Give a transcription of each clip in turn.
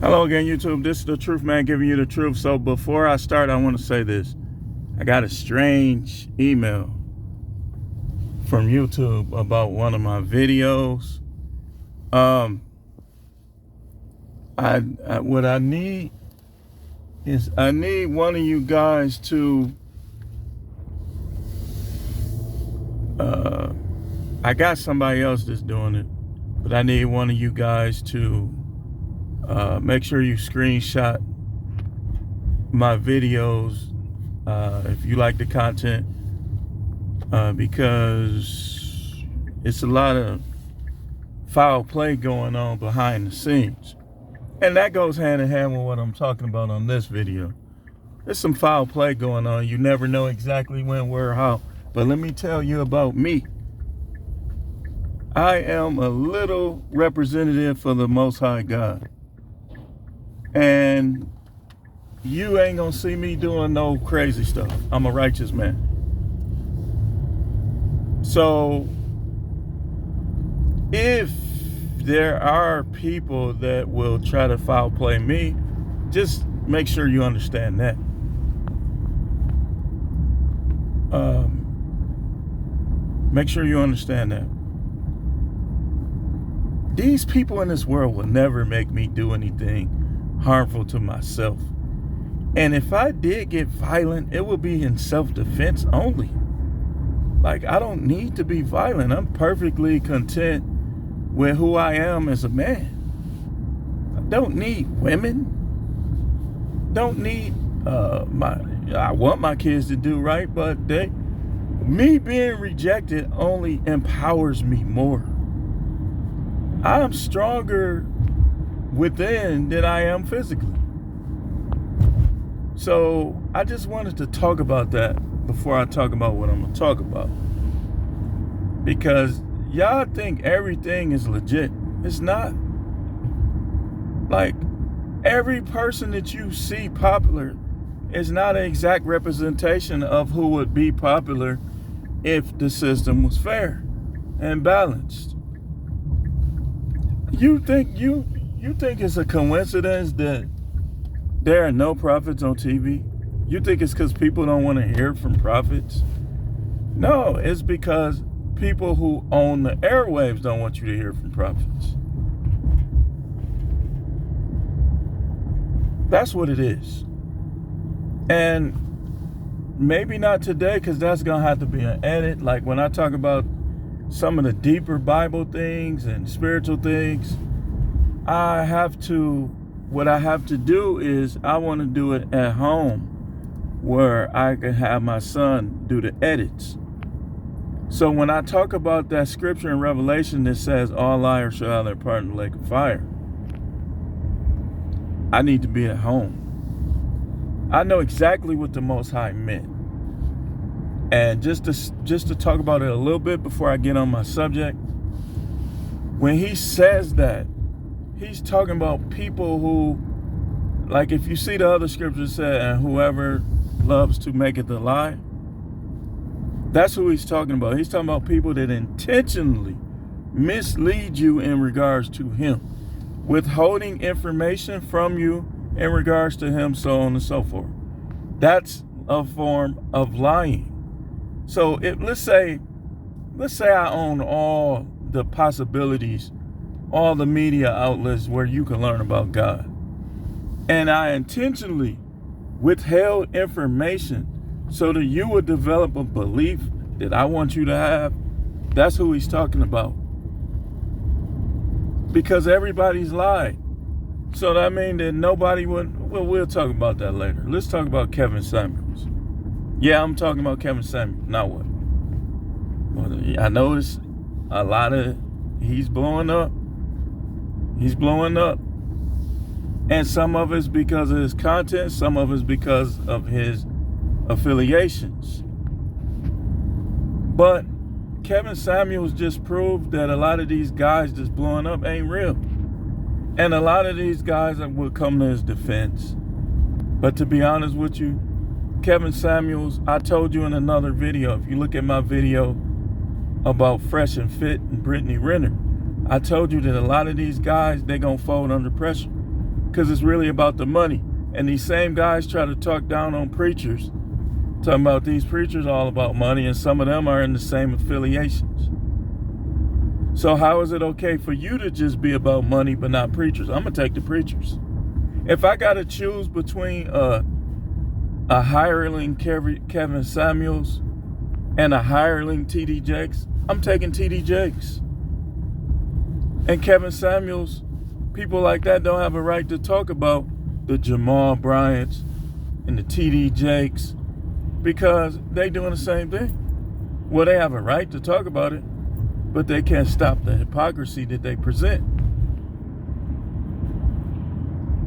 Hello again, YouTube. This is the Truth Man giving you the truth. So before I start, I want to say this. I got a strange email from YouTube about one of my videos. What I need is I need one of you guys to I got somebody else that's doing it, but I need one of you guys to make sure you screenshot my videos if you like the content, because it's a lot of foul play going on behind the scenes. And that goes hand in hand with what I'm talking about on this video. There's some foul play going on. You never know exactly when, where, how. But let me tell you about me. I am a little representative for the Most High God. And you ain't gonna see me doing no crazy stuff. I'm a righteous man. So if there are people that will try to foul play me, just make sure you understand that. Make sure you understand that. These people in this world will never make me do anything harmful to myself. And if I did get violent, it would be in self-defense only. Like, I don't need to be violent. I'm perfectly content with who I am as a man. I don't need women. Don't need I want my kids to do right, but me being rejected only empowers me more. I'm stronger within than I am physically. So I just wanted to talk about that before I talk about what I'm going to talk about. Because y'all think everything is legit. It's not. Like, every person that you see popular is not an exact representation of who would be popular if the system was fair and balanced. You think it's a coincidence that there are no prophets on TV? You think it's because people don't want to hear from prophets? No, it's because people who own the airwaves don't want you to hear from prophets. That's what it is. And maybe not today, because that's going to have to be an edit. Like when I talk about some of the deeper Bible things and spiritual things, what I have to do is I want to do it at home where I can have my son do the edits. So when I talk about that scripture in Revelation that says all liars shall have their part in the lake of fire, I need to be at home. I know exactly what the Most High meant. And just to talk about it a little bit before I get on my subject, when he says that, he's talking about people who, like if you see the other scriptures said, and whoever loves to make it the lie, that's who he's talking about. He's talking about people that intentionally mislead you in regards to him, withholding information from you in regards to him, so on and so forth. That's a form of lying. So let's say I own all the possibilities, all the media outlets where you can learn about God, and I intentionally withheld information so that you would develop a belief that I want you to have. That's who he's talking about. Because everybody's lied. So that means that nobody would, well, we'll talk about that later. Let's talk about Kevin Samuels. Yeah, I'm talking about Kevin Samuels. Now what? Well, I noticed a lot of, he's blowing up. He's blowing up. And some of it's because of his content. Some of it's because of his affiliations. But Kevin Samuels just proved that a lot of these guys just blowing up ain't real. And a lot of these guys will come to his defense. But to be honest with you, Kevin Samuels, I told you in another video, if you look at my video about Fresh and Fit and Brittany Renner, I told you that a lot of these guys, they're going to fold under pressure. because it's really about the money. And these same guys try to talk down on preachers, talking about these preachers all about money, and some of them are in the same affiliations. So how is it okay for you to just be about money but not preachers? I'm going to take the preachers. If I got to choose between a hireling Kevin Samuels and a hireling TD Jakes, I'm taking TD Jakes. And Kevin Samuels, people like that don't have a right to talk about the Jamal Bryants and the TD Jakes because they doing the same thing. Well, they have a right to talk about it, but they can't stop the hypocrisy that they present.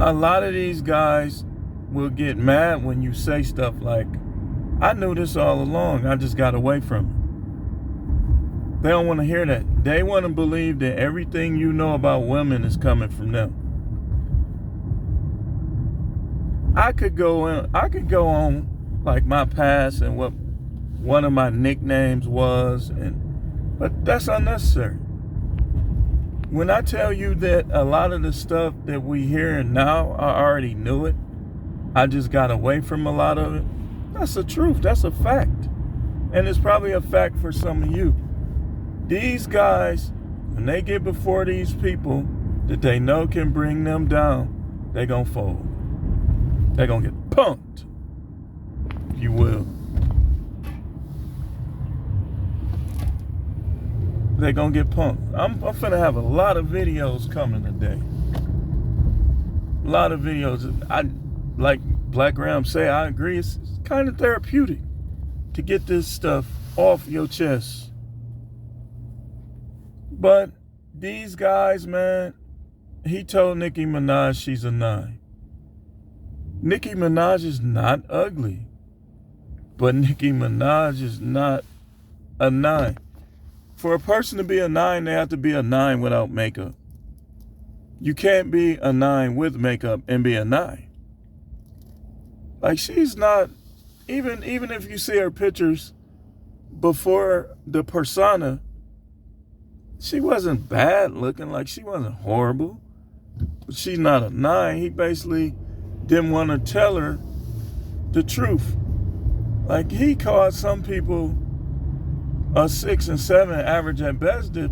A lot of these guys will get mad when you say stuff like, I knew this all along, I just got away from it. They don't want to hear that. They want to believe that everything you know about women is coming from them. I could go on like my past and what one of my nicknames was, but that's unnecessary. When I tell you that a lot of the stuff that we hear now, I already knew it. I just got away from a lot of it. That's the truth. That's a fact. And it's probably a fact for some of you. These guys, when they get before these people that they know can bring them down, they're going to fold. They're going to get punked, if you will. They're going to get punked. I'm finna have a lot of videos coming today. A lot of videos. Like Black Graham say, I agree, it's kind of therapeutic to get this stuff off your chest. But these guys, man, he told Nicki Minaj she's a 9. Nicki Minaj is not ugly, but Nicki Minaj is not a 9. For a person to be a 9, they have to be a 9 without makeup. You can't be a 9 with makeup and be a 9. Like, she's not, even if you see her pictures before the persona, she wasn't bad looking, like she wasn't horrible. But she's not a 9. He basically didn't want to tell her the truth. Like, he called some people a 6 and 7 average at best. A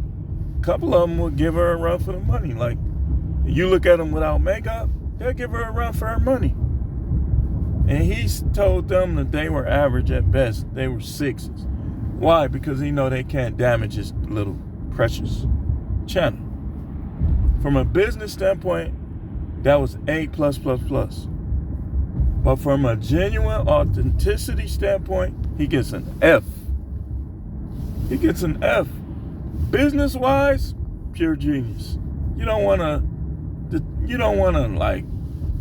couple of them would give her a run for the money. Like, you look at them without makeup, they'll give her a run for her money. And he told them that they were average at best. They were 6s. Why? Because he know they can't damage his little precious channel. From a business standpoint, that was A+++. But from a genuine authenticity standpoint, he gets an F. He gets an F. Business-wise, pure genius. You don't want to like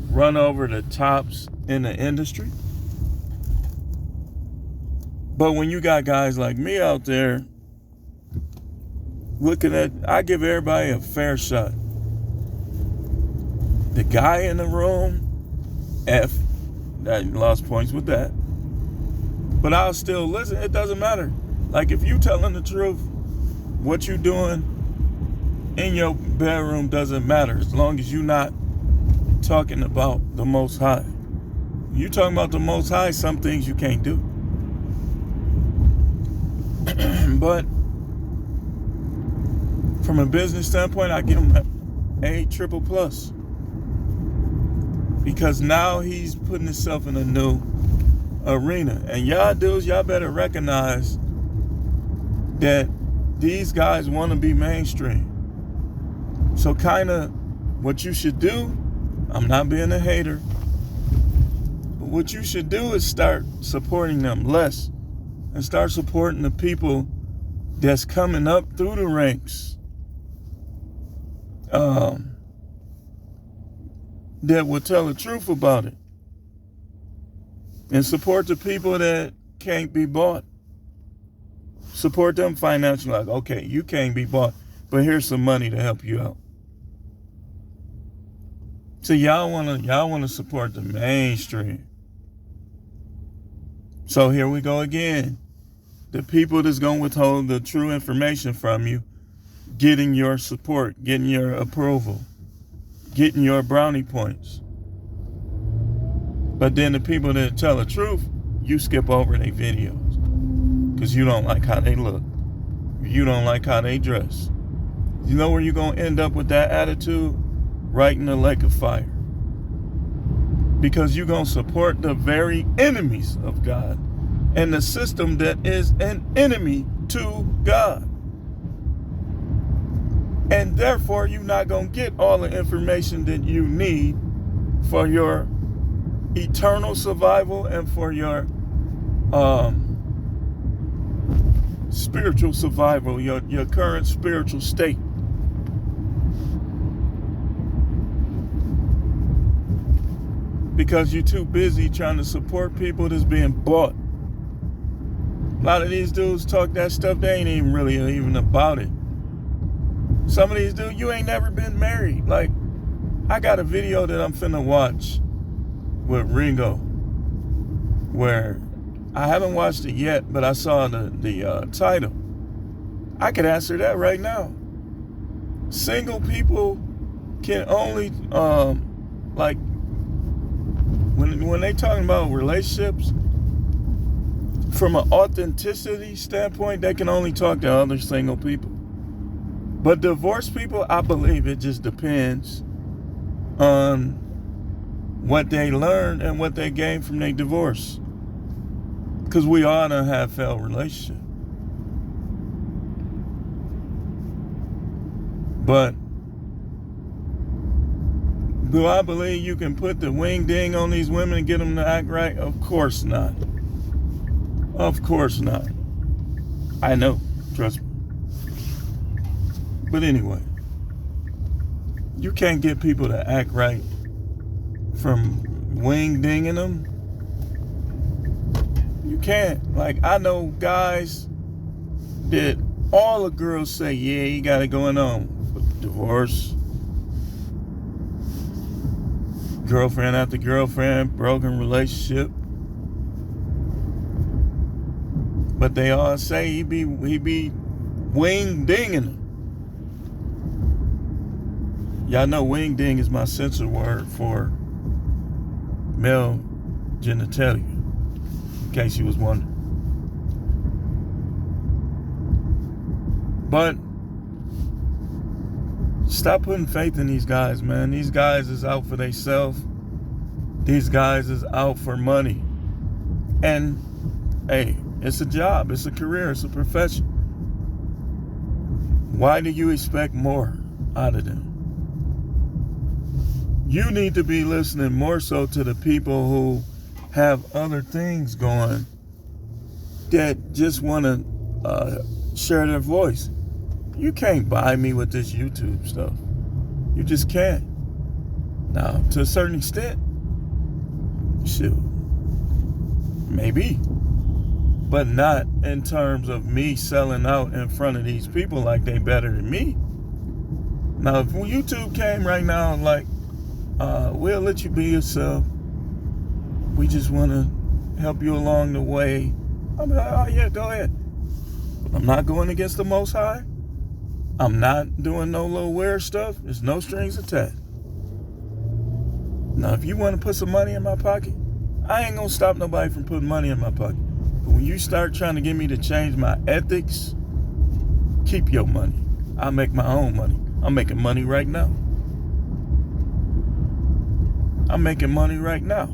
run over the tops in the industry. But when you got guys like me out there looking at, I give everybody a fair shot. The guy in the room, F, that lost points with that. But I'll still listen. It doesn't matter. Like, if you telling the truth, what you doing in your bedroom doesn't matter, as long as you not talking about the Most High. You talking about the Most High, some things you can't do. But from a business standpoint, I give him A+++. Because now he's putting himself in a new arena. And y'all dudes, y'all better recognize that these guys want to be mainstream. So kind of what you should do, I'm not being a hater, but what you should do is start supporting them less and start supporting the people that's coming up through the ranks. That will tell the truth about it. And support the people that can't be bought. Support them financially. Like, okay, you can't be bought, but here's some money to help you out. So y'all wanna support the mainstream. So here we go again. The people that's gonna withhold the true information from you, getting your support, getting your approval. getting your brownie points. But then the people that tell the truth, you skip over their videos because you don't like how they look. You don't like how they dress. You know where you're going to end up with that attitude? Right in the lake of fire. Because you're going to support the very enemies of God and the system that is an enemy to God. And therefore, you're not going to get all the information that you need for your eternal survival and for your spiritual survival, your current spiritual state. Because you're too busy trying to support people that's being bought. A lot of these dudes talk that stuff, they ain't even really even about it. Some of these dudes, you ain't never been married. Like, I got a video that I'm finna watch with Ringo, where I haven't watched it yet, but I saw the title. I could answer that right now. Single people can only, like, when they talking about relationships, from an authenticity standpoint, they can only talk to other single people. But divorced people, I believe it just depends on what they learned and what they gained from their divorce. Because we all done have failed relationships. But do I believe you can put the wing ding on these women and get them to act right? Of course not. Of course not. I know. Trust me. But anyway, you can't get people to act right from wing dinging them. You can't. Like, I know guys that all the girls say, yeah, you got it going on. But divorce, girlfriend after girlfriend, broken relationship. But they all say he be wing dinging them. Y'all know wing ding is my censor word for male genitalia, in case you was wondering. But stop putting faith in these guys, man. These guys is out for themselves. These guys is out for money. And, hey, it's a job, it's a career, it's a profession. Why do you expect more out of them? You need to be listening more so to the people who have other things going that just want to share their voice. You can't buy me with this YouTube stuff. You just can't. Now, to a certain extent, shoot, maybe. But not in terms of me selling out in front of these people like they better than me. Now, if YouTube came right now and like, we'll let you be yourself. We just want to help you along the way. I'm like, oh yeah, go ahead. I'm not going against the Most High. I'm not doing no little weird stuff. There's no strings attached. Now, if you want to put some money in my pocket, I ain't going to stop nobody from putting money in my pocket. But when you start trying to get me to change my ethics, keep your money. I'll make my own money. I'm making money right now. I'm making money right now.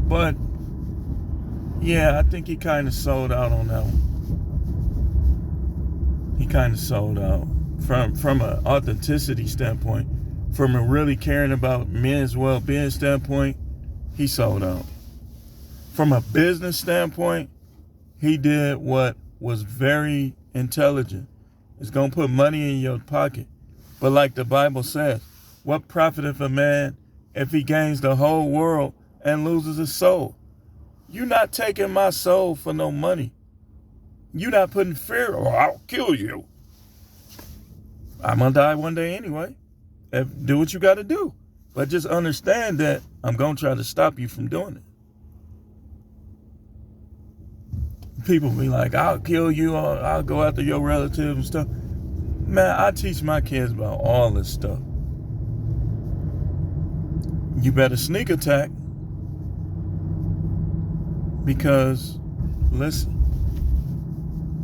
But, yeah, I think he kind of sold out on that one. He kind of sold out. From an authenticity standpoint, from a really caring about men's well-being standpoint, he sold out. From a business standpoint, he did what was very intelligent. It's going to put money in your pocket. But like the Bible says, what profiteth a man if he gains the whole world and loses his soul? You're not taking my soul for no money. You're not putting fear, oh, I'll kill you. I'm going to die one day anyway. Do what you got to do. But just understand that I'm going to try to stop you from doing it. People be like, I'll kill you, or I'll go after your relatives and stuff. Man, I teach my kids about all this stuff. You better sneak attack, because, listen,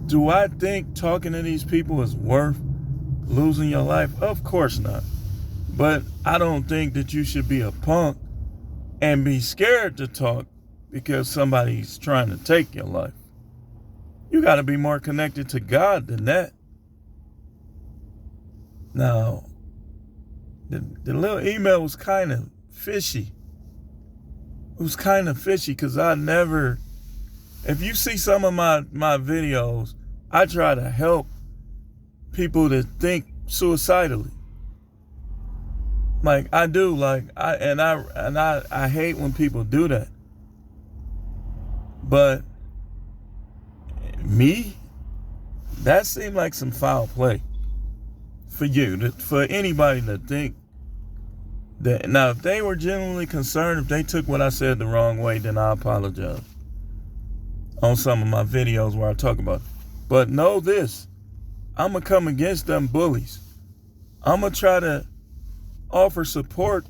do I think talking to these people is worth losing your life? Of course not. But I don't think that you should be a punk and be scared to talk because somebody's trying to take your life. You got to be more connected to God than that. Now, the little email was kind of fishy. It was kind of fishy because if you see some of my videos, I try to help people that think suicidally. Like I do, I hate when people do that. But me, that seemed like some foul play for you, for anybody to think that. Now, if they were genuinely concerned, if they took what I said the wrong way, then I apologize on some of my videos where I talk about it. But know this, I'm going to come against them bullies. I'm going to try to offer support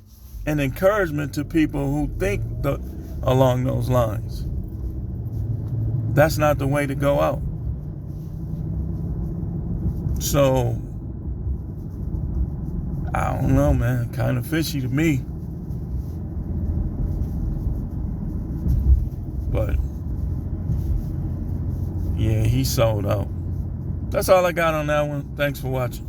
and encouragement to people who think along those lines. That's not the way to go out. So, I don't know, man. Kind of fishy to me. But, yeah, he sold out. That's all I got on that one. Thanks for watching.